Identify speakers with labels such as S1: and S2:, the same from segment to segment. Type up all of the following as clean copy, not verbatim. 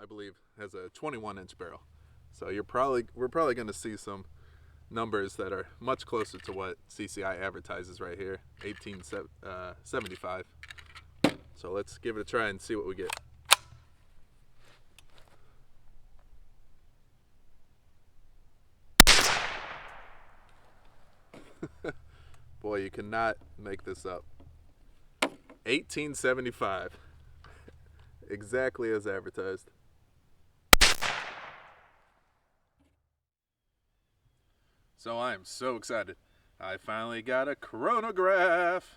S1: I believe, has a 21-inch barrel. So we're probably going to see some numbers that are much closer to what CCI advertises right here, 1875. So let's give it a try and see what we get. Boy, you cannot make this up. 1875. Exactly as advertised. So I am so excited. I finally got a chronograph.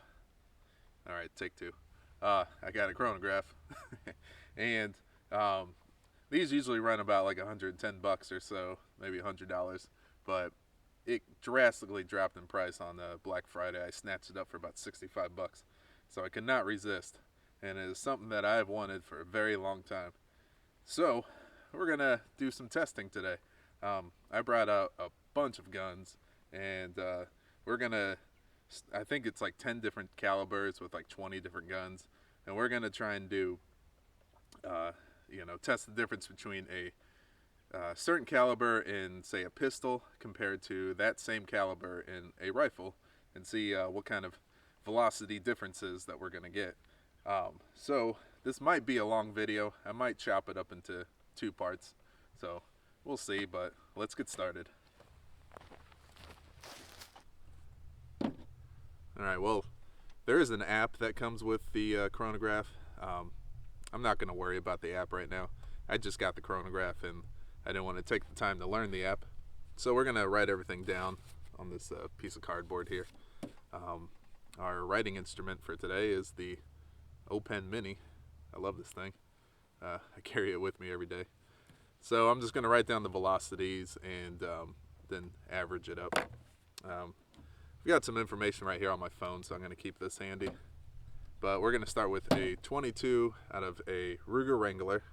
S1: All right, take two. I got a chronograph. And these usually run about like $110 or so, maybe $100. But it drastically dropped in price on Black Friday. I snatched it up for about $65. So I could not resist. And it is something that I've wanted for a very long time. So we're going to do some testing today. I brought out a bunch of guns, and we're going to, I think it's like 10 different calibers with like 20 different guns. And we're going to try and do, test the difference between a certain caliber in, say, a pistol compared to that same caliber in a rifle, and see what kind of velocity differences that we're going to get. So this might be a long video. I might chop it up into 2 parts. So we'll see, but let's get started. Alright, well, there is an app that comes with the chronograph. I'm not going to worry about the app right now. I just got the chronograph and I didn't want to take the time to learn the app. So we're going to write everything down on this piece of cardboard here. Our writing instrument for today is the O-Pen Mini. I love this thing. I carry it with me every day. So I'm just going to write down the velocities and then average it up. I've got some information right here on my phone, so I'm going to keep this handy. But we're going to start with a 22 out of a Ruger Wrangler.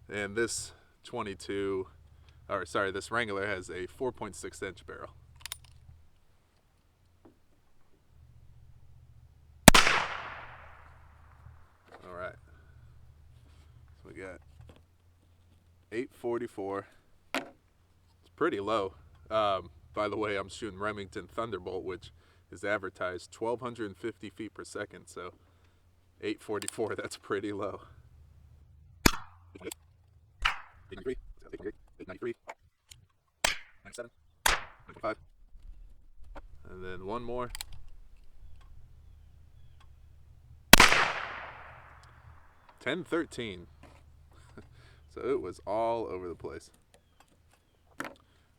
S1: And this this Wrangler has a 4.6-inch barrel. Alright. So we got 844. It's pretty low. By the way, I'm shooting Remington Thunderbolt, which is advertised 1,250 feet per second, so 844, that's pretty low. 893, 893, 97, 95, and then one more. 1013. So it was all over the place.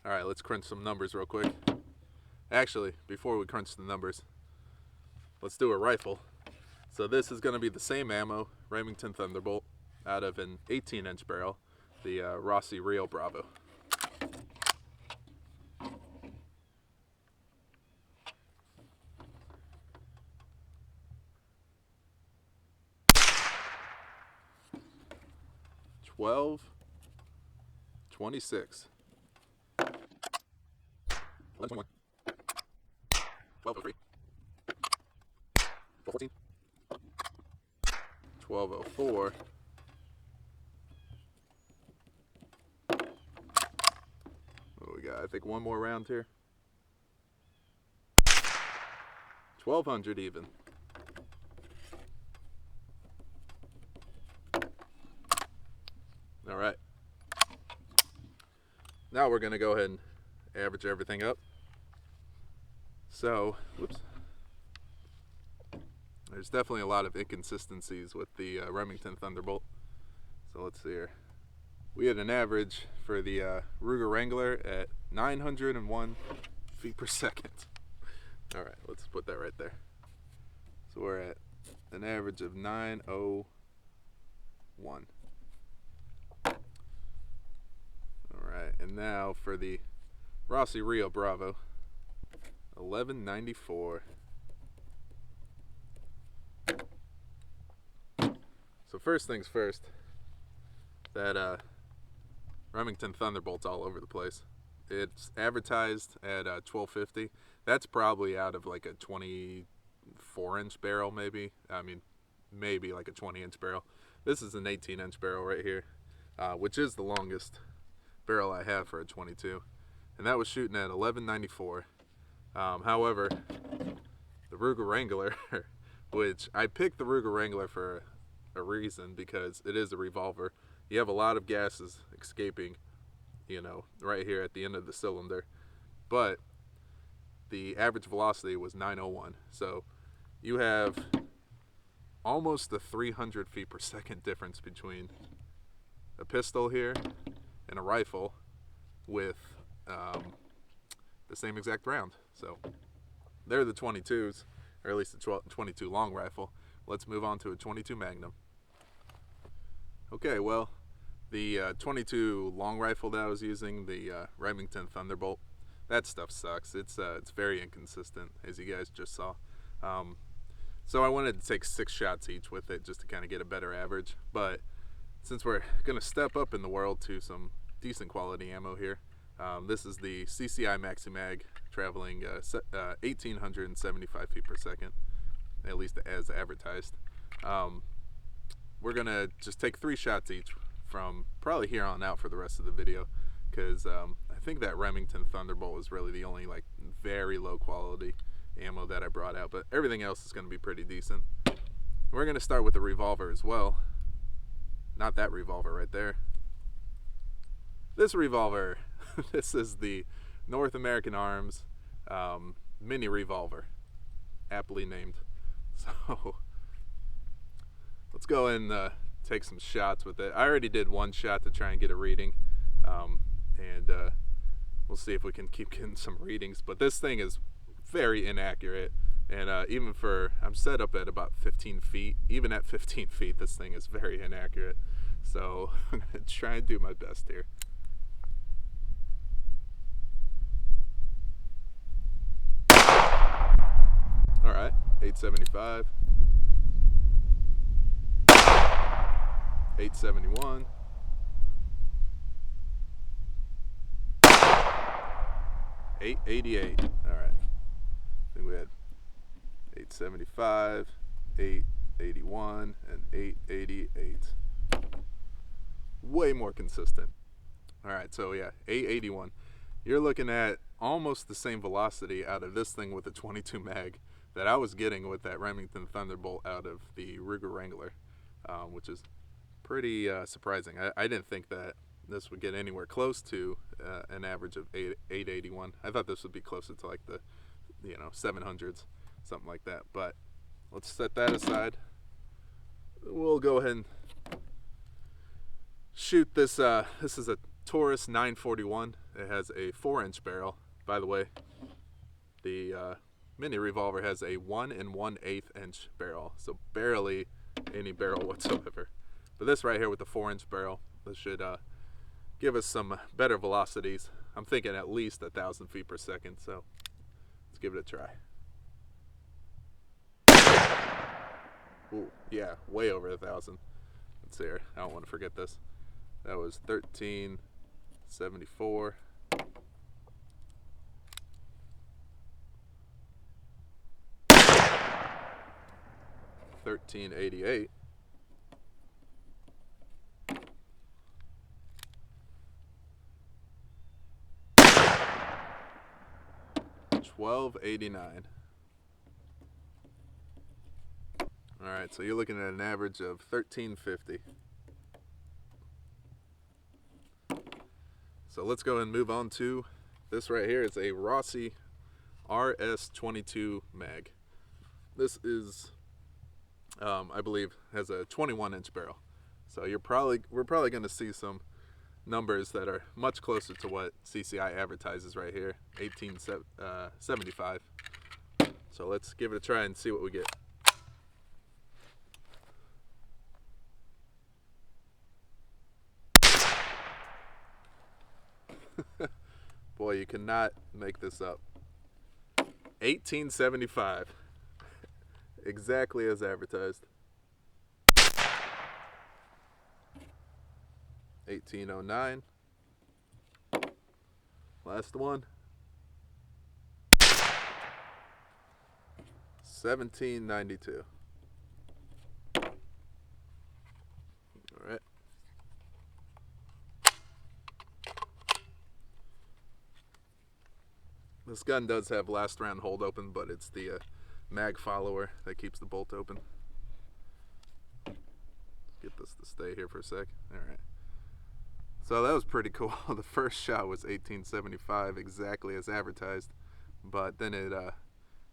S1: Alright, let's crunch some numbers real quick. Actually, before we crunch the numbers, let's do a rifle. So this is going to be the same ammo, Remington Thunderbolt, out of an 18-inch barrel, the Rossi Rs Bravo. $12.26. 11.21. 12.03. 12.14. 12.04. What we got? I think one more round here. 1,200 even. All right. Now we're going to go ahead and average everything up. So, whoops. There's definitely a lot of inconsistencies with the Remington Thunderbolt. So let's see here. We had an average for the Ruger Wrangler at 901 feet per second. All right, let's put that right there. So we're at an average of 901. All right, and now for the Rossi Rs Bravo, 1194. So first things first, that Remington Thunderbolt's all over the place. It's advertised at 1250. That's probably out of like a 24-inch barrel, maybe. I mean, maybe like a 20-inch barrel. This is an 18-inch barrel right here, which is the longest barrel I have for a 22, and that was shooting at 1194. However, the Ruger Wrangler, which I picked the Ruger Wrangler for a reason, because it is a revolver. You have a lot of gases escaping, you know, right here at the end of the cylinder, but the average velocity was 901. So you have almost a 300 feet per second difference between a pistol here and a rifle with the same exact round. So they're the 22s, or at least the 22 long rifle. Let's move on to a 22 Magnum. Okay, well, the 22 long rifle that I was using, the Remington Thunderbolt, that stuff sucks. It's very inconsistent, as you guys just saw. So I wanted to take 6 shots each with it just to kind of get a better average. But since we're going to step up in the world to some decent quality ammo here, this is the Cci Maximag, traveling 1,875 feet per second, at least as advertised. We're going to just take 3 shots each from probably here on out for the rest of the video, because I think that Remington Thunderbolt was really the only like very low quality ammo that I brought out, but everything else is going to be pretty decent. We're going to start with the revolver as well. Not that revolver right there. This revolver. This is the North American Arms mini revolver, aptly named. So let's go and take some shots with it. I already did 1 shot to try and get a reading, and we'll see if we can keep getting some readings, but this thing is very inaccurate, and even for, I'm set up at about 15 feet, even at 15 feet this thing is very inaccurate, so I'm going to try and do my best here. Alright, 875, 871, 888. Alright, I think we had 875, 881, and 888. Way more consistent. Alright, so yeah, 881. You're looking at almost the same velocity out of this thing with the 22 mag that I was getting with that Remington Thunderbolt out of the Ruger Wrangler, which is pretty surprising. I didn't think that this would get anywhere close to an average of 881. I thought this would be closer to like the 700s, something like that. But let's set that aside. We'll go ahead and shoot this. This is a Taurus 941. It has a 4-inch barrel. By the way, the mini revolver has a 1 1/8 inch barrel, so barely any barrel whatsoever. But this right here with the 4-inch barrel, this should give us some better velocities. I'm thinking at least 1,000 feet per second, so let's give it a try. Ooh, yeah, way over 1,000. Let's see here. I don't want to forget this. That was 1374. 1388. 1289. Alright, so you're looking at an average of 1350. So let's go and move on to this right here. It's a Rossi Rs 22 mag. This is, I believe, has a 21-inch barrel. So we're probably going to see some numbers that are much closer to what CCI advertises right here, 1875. So let's give it a try and see what we get. Boy, you cannot make this up. 1875. Exactly as advertised. 1809. Last one. 1792. This gun does have last round hold open, but it's the mag follower that keeps the bolt open. Get this to stay here for a sec. Alright. So that was pretty cool. The first shot was 1875, exactly as advertised, but then it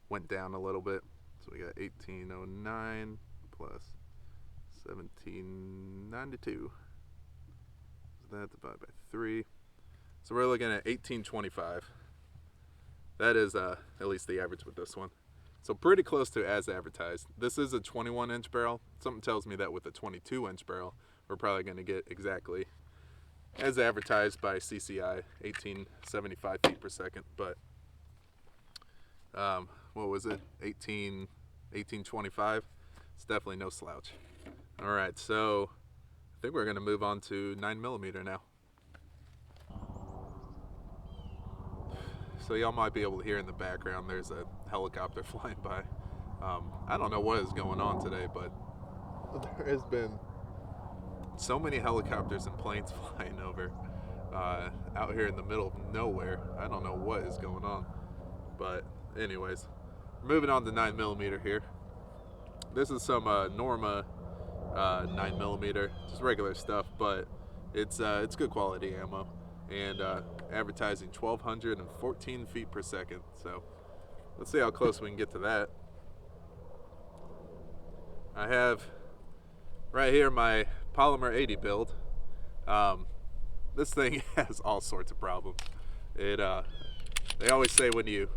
S1: went down a little bit. So we got 1809 plus 1792. So that divided by 3. So we're looking at 1825. That is at least the average with this one. So pretty close to as advertised. This is a 21-inch barrel. Something tells me that with a 22-inch barrel, we're probably going to get exactly as advertised by CCI, 1875 feet per second. But what was it? 1825. It's definitely no slouch. All right, so I think we're going to move on to 9mm now. So y'all might be able to hear in the background there's a helicopter flying by. I don't know what is going on today, but there has been so many helicopters and planes flying over out here in the middle of nowhere. I don't know what is going on. But anyways, moving on to 9mm here. This is some Norma 9mm, just regular stuff, but it's good quality ammo. And advertising 1,214 feet per second. So let's see how close we can get to that. I have right here my Polymer 80 build. This thing has all sorts of problems. They always say when you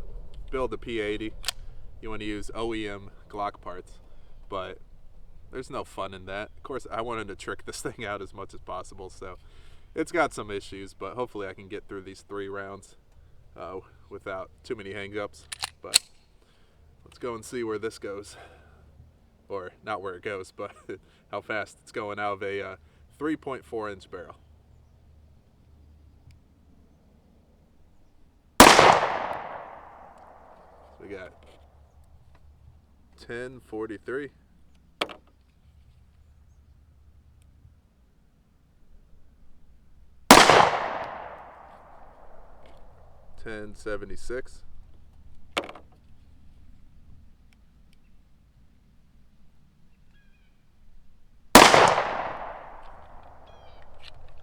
S1: build a P80, you want to use OEM Glock parts, but there's no fun in that. Of course, I wanted to trick this thing out as much as possible, so it's got some issues, but hopefully I can get through these 3 rounds without too many hang-ups. But let's go and see where this goes. Or not where it goes, but how fast it's going out of a 3.4-inch barrel. So we got 1043. 1076.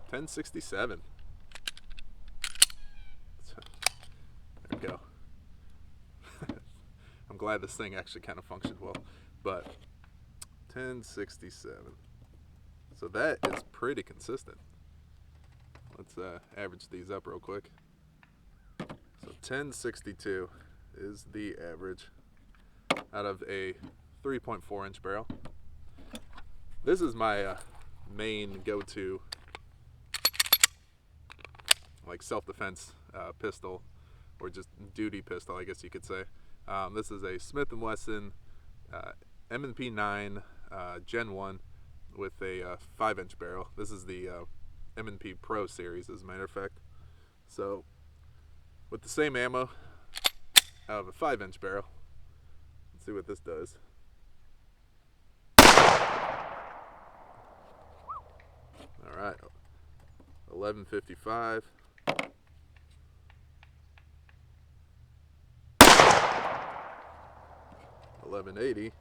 S1: 1067. There we go. I'm glad this thing actually kind of functioned well. But 1067. So that is pretty consistent. Let's average these up real quick. So 1062 is the average out of a 3.4-inch barrel. This is my main go-to like self-defense pistol, or just duty pistol, I guess you could say. This is a Smith & Wesson M&P 9 Gen 1 with a 5-inch barrel. This is the M&P Pro series, as a matter of fact. So with the same ammo out of a 5-inch barrel, let's see what this does. All right, 1155. 1180.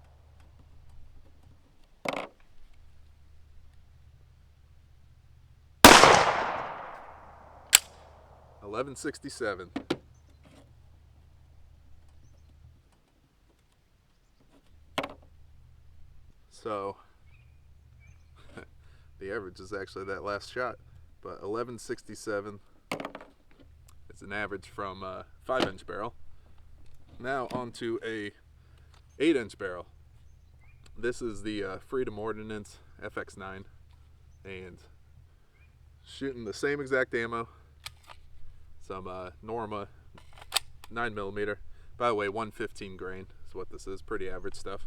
S1: 1167. So the average is actually that last shot, but 1167 is an average from a 5-inch barrel. Now onto a 8-inch barrel. This is the Freedom Ordinance Fx9, and shooting the same exact ammo, some Norma 9mm. By the way, 115 grain is what this is. Pretty average stuff.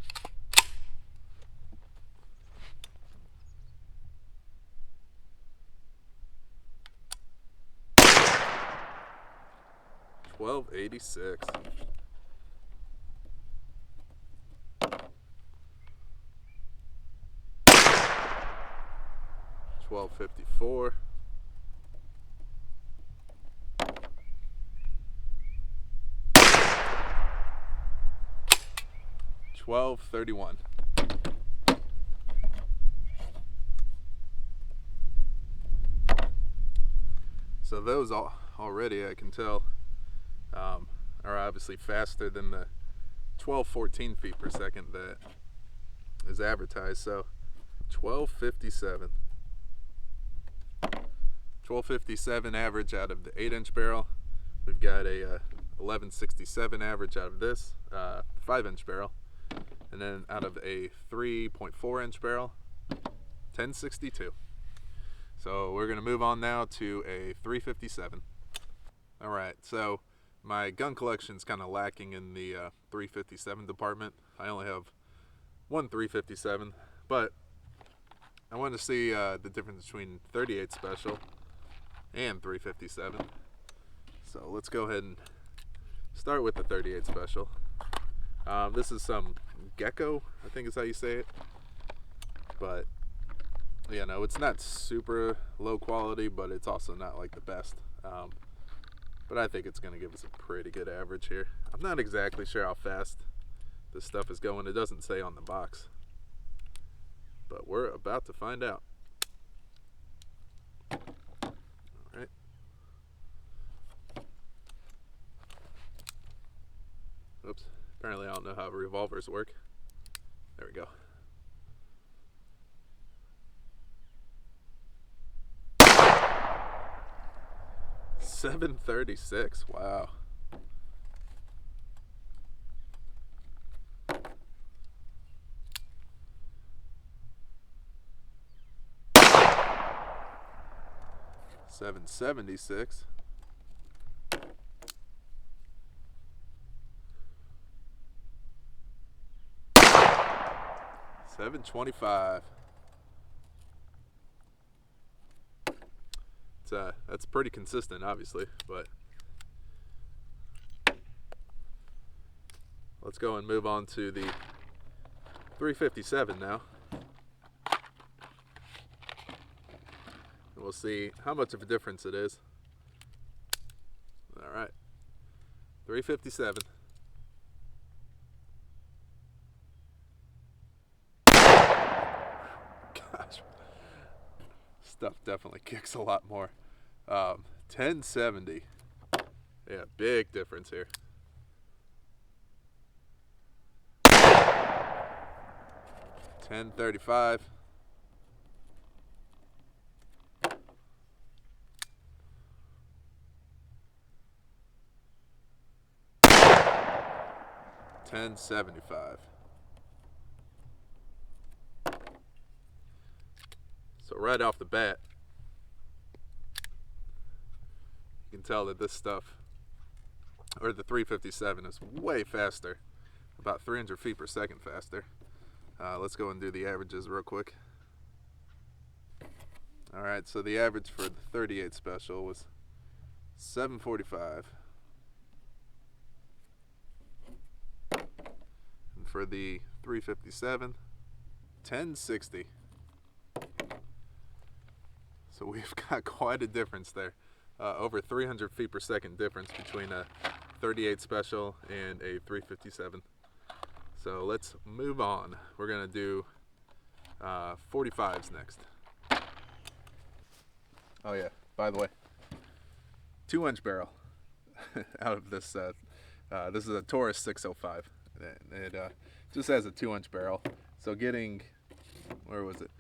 S1: $12.86. 12.54. 12.56. 12:31. So those already, I can tell, are obviously faster than the 1214 feet per second that is advertised. So 1257. 1257 average out of the 8-inch barrel. We've got a 1167 average out of this 5-inch barrel. And then out of a 3.4-inch barrel, 1062. So we're going to move on now to a 357. All right, so my gun collection is kind of lacking in the 357 department. I only have one 357, but I wanted to see the difference between 38 Special and 357. So let's go ahead and start with the 38 Special. This is some Gecko, I think is how you say it. But, yeah, no, it's not super low quality, but it's also not like the best. But I think it's going to give us a pretty good average here. I'm not exactly sure how fast this stuff is going. It doesn't say on the box. But we're about to find out. Alright. Oops. Apparently I don't know how revolvers work. There we go. .736. Wow. .776. .725. That's pretty consistent, obviously, but let's go and move on to the 357 now. And we'll see how much of a difference it is. All right, 357. Gosh, stuff definitely kicks a lot more. 1070. Yeah, big difference here. .1035. .1075. So right off the bat, you can tell that this stuff, or the 357, is way faster, about 300 feet per second faster. Let's go and do the averages real quick. All right, so the average for the 38 Special was 745. And for the 357, 1060. So we've got quite a difference there. Over 300 feet per second difference between a 38 Special and a 357. So let's move on. We're going to do 45s next. Oh yeah, by the way, 2-inch barrel out of this. This is a Taurus 605. It just has a 2-inch barrel. So getting, where was it?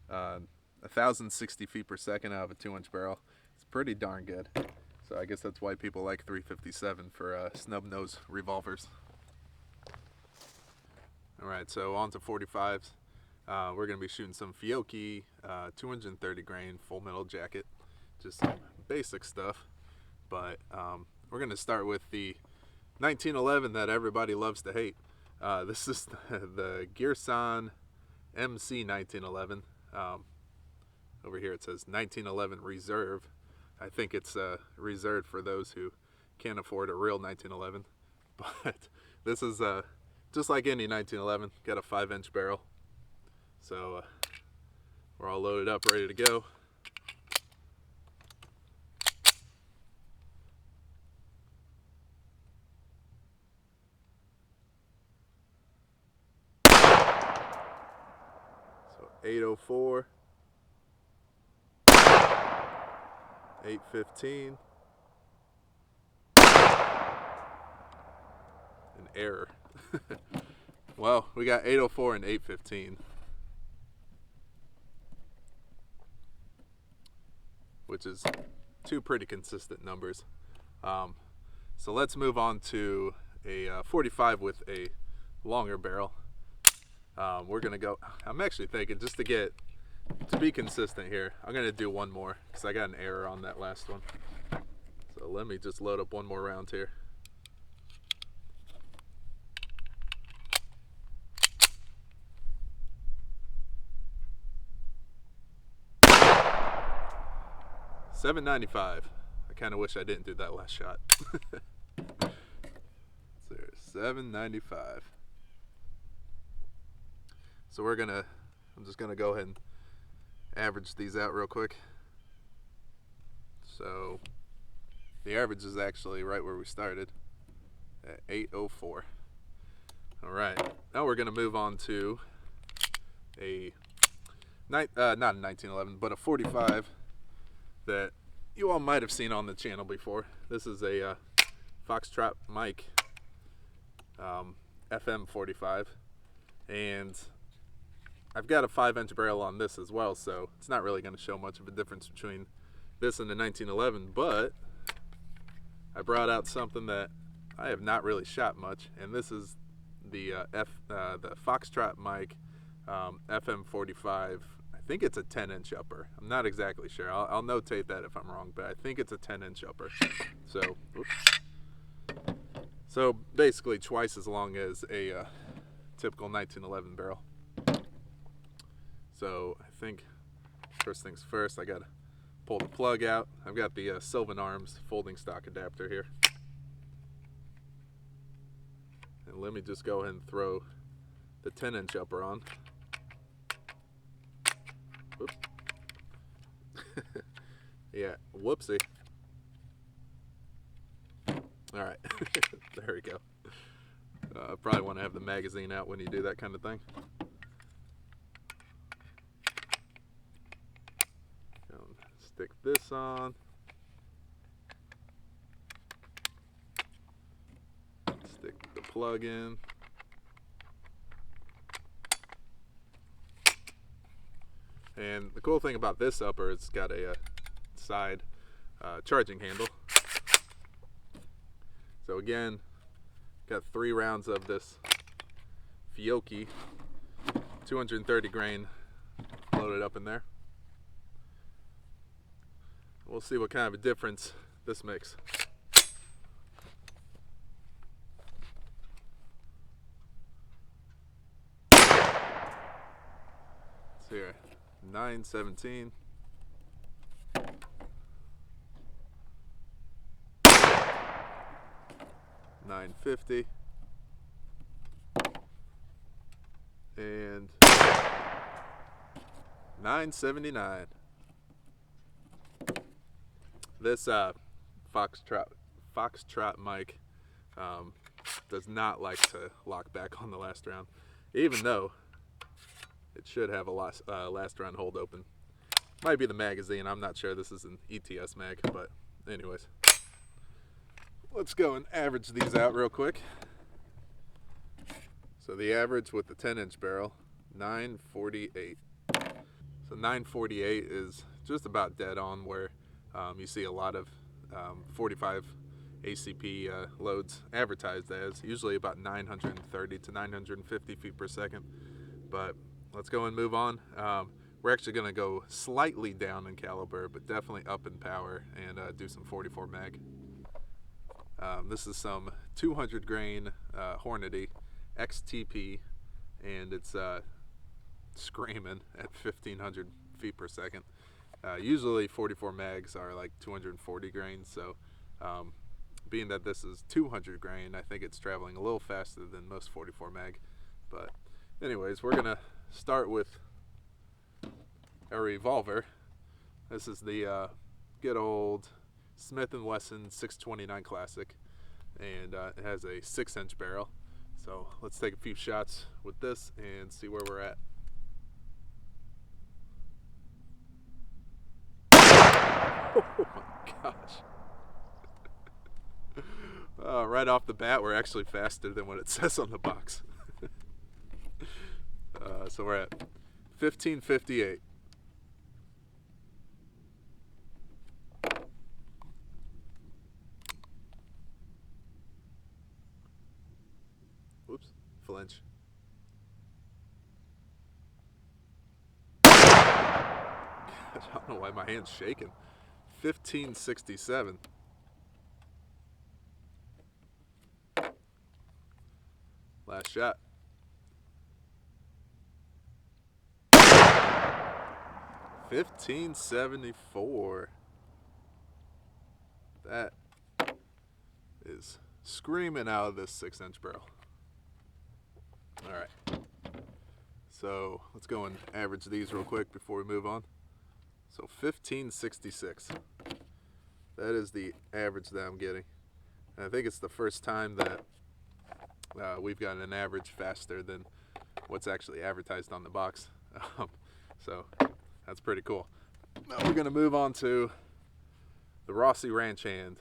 S1: 1,060 feet per second out of a 2-inch barrel. It's pretty darn good. So I guess that's why people like 357 for snub nose revolvers. Alright, so on to 45s. We're going to be shooting some Fiocchi 230 grain full metal jacket. Just some basic stuff. But we're going to start with the 1911 that everybody loves to hate. This is the Girson Mc-1911. Over here it says 1911 Reserve. I think it's reserved for those who can't afford a real 1911. But this is just like any 1911, got a 5-inch barrel. So we're all loaded up, ready to go. 804, 815, an error. Well, we got 804 and 815, which is two pretty consistent numbers. So let's move on to a 45 with a longer barrel. We're gonna go, I'm actually thinking, just to be consistent here, I'm gonna do one more because I got an error on that last one. So let me just load up one more round here. $7.95. I kind of wish I didn't do that last shot. So $7.95. So I'm just gonna go ahead and average these out real quick. So the average is actually right where we started at 804. All right, now we're gonna move on to not a 1911, but a 45 that you all might have seen on the channel before. This is a Foxtrot mic FM 45, and I've got a 5-inch barrel on this as well, so it's not really going to show much of a difference between this and the 1911, but I brought out something that I have not really shot much, and this is the Foxtrot mic FM 45. I think it's a 10-inch upper. I'm not exactly sure. I'll notate that if I'm wrong, but I think it's a 10-inch upper. So basically twice as long as a typical 1911 barrel. So I think first things first, I gotta pull the plug out. I've got the Sylvan Arms folding stock adapter here. And let me just go ahead and throw the 10-inch upper on. Oops. Yeah, whoopsie. Alright, there we go. Probably want to have the magazine out when you do that kind of thing. Stick this on. Stick the plug in. And the cool thing about this upper, it's got a side charging handle. So again, got 3 rounds of this Fiocchi 230 grain loaded up in there. We'll see what kind of a difference this makes. Let's see here, 917. 950. And 979. This Foxtrot mic does not like to lock back on the last round, even though it should have a last round hold open. Might be the magazine, I'm not sure. This is an ETS mag, but anyways. Let's go and average these out real quick. So the average with the 10-inch barrel, 948. So 948 is just about dead on where you see a lot of 45 ACP loads advertised as, usually about 930 to 950 feet per second. But let's go and move on. We're actually going to go slightly down in caliber, but definitely up in power, and do some 44 mag. This is some 200 grain Hornady XTP, and it's screaming at 1500 feet per second. Usually 44 mags are like 240 grains, so being that this is 200 grain, I think it's traveling a little faster than most 44 mag. But anyways, we're gonna start with a revolver. This is the good old Smith & Wesson 629 Classic, and it has a 6-inch barrel. So let's take a few shots with this and see where we're at. Oh my gosh. Right off the bat, we're actually faster than what it says on the box. So we're at 1558. Whoops, flinch. I don't know why my hand's shaking. 1567. Last shot. 1574. That is screaming out of this 6-inch barrel. All right. So let's go and average these real quick before we move on. So 1566. That is the average that I'm getting. And I think it's the first time that we've gotten an average faster than what's actually advertised on the box. So that's pretty cool. Now we're going to move on to the Rossi Ranch hand.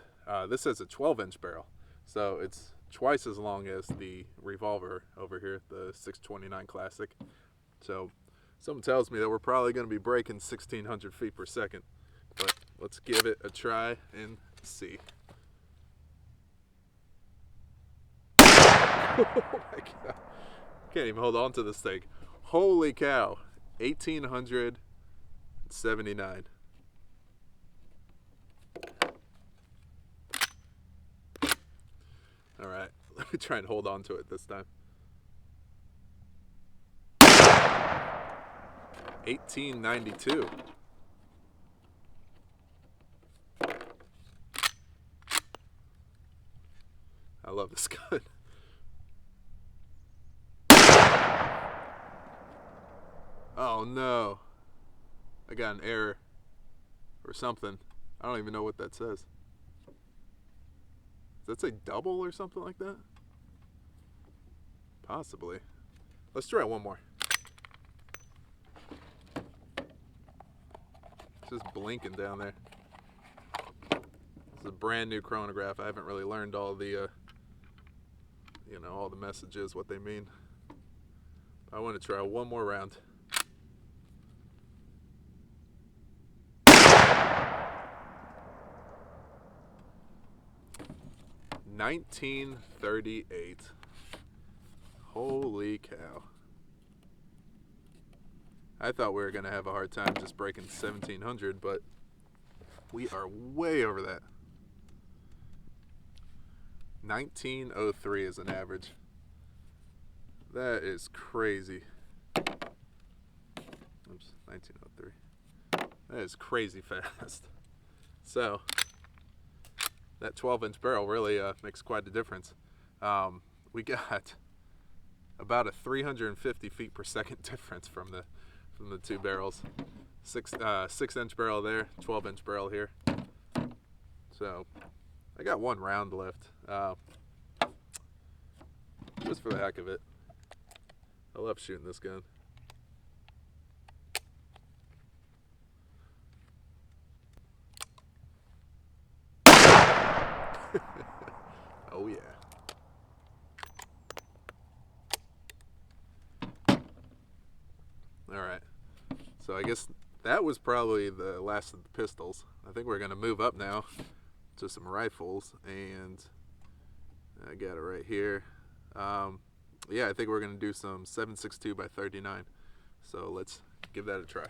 S1: This is a 12-inch barrel, so it's twice as long as the revolver over here, the 629 Classic. So something tells me that we're probably going to be breaking 1,600 feet per second, but let's give it a try and see. Oh my God. Can't even hold on to this thing. Holy cow. 1,879. All right, let me try and hold on to it this time. 1892. I love this gun. Oh no, I got an error or something. I don't even know what that says. Does that say double or something like that? Possibly. Let's try one more. It's just blinking down there. This is a brand new chronograph. I haven't really learned all the, all the messages, what they mean. I want to try one more round. 1938. Holy cow. I thought we were going to have a hard time just breaking 1,700, but we are way over that. 1903 is an average. That is crazy. Oops, 1903. That is crazy fast. So, that 12-inch barrel really makes quite a difference. We got about a 350 feet per second difference from the two barrels. 6-inch barrel there, 12-inch barrel here. So I got one round left, just for the heck of it. I love shooting this gun. Oh yeah. Alright, so I guess that was probably the last of the pistols. I think we're going to move up now to some rifles, and I got it right here. Yeah, I think we're going to do some 7.62 by 39, so let's give that a try.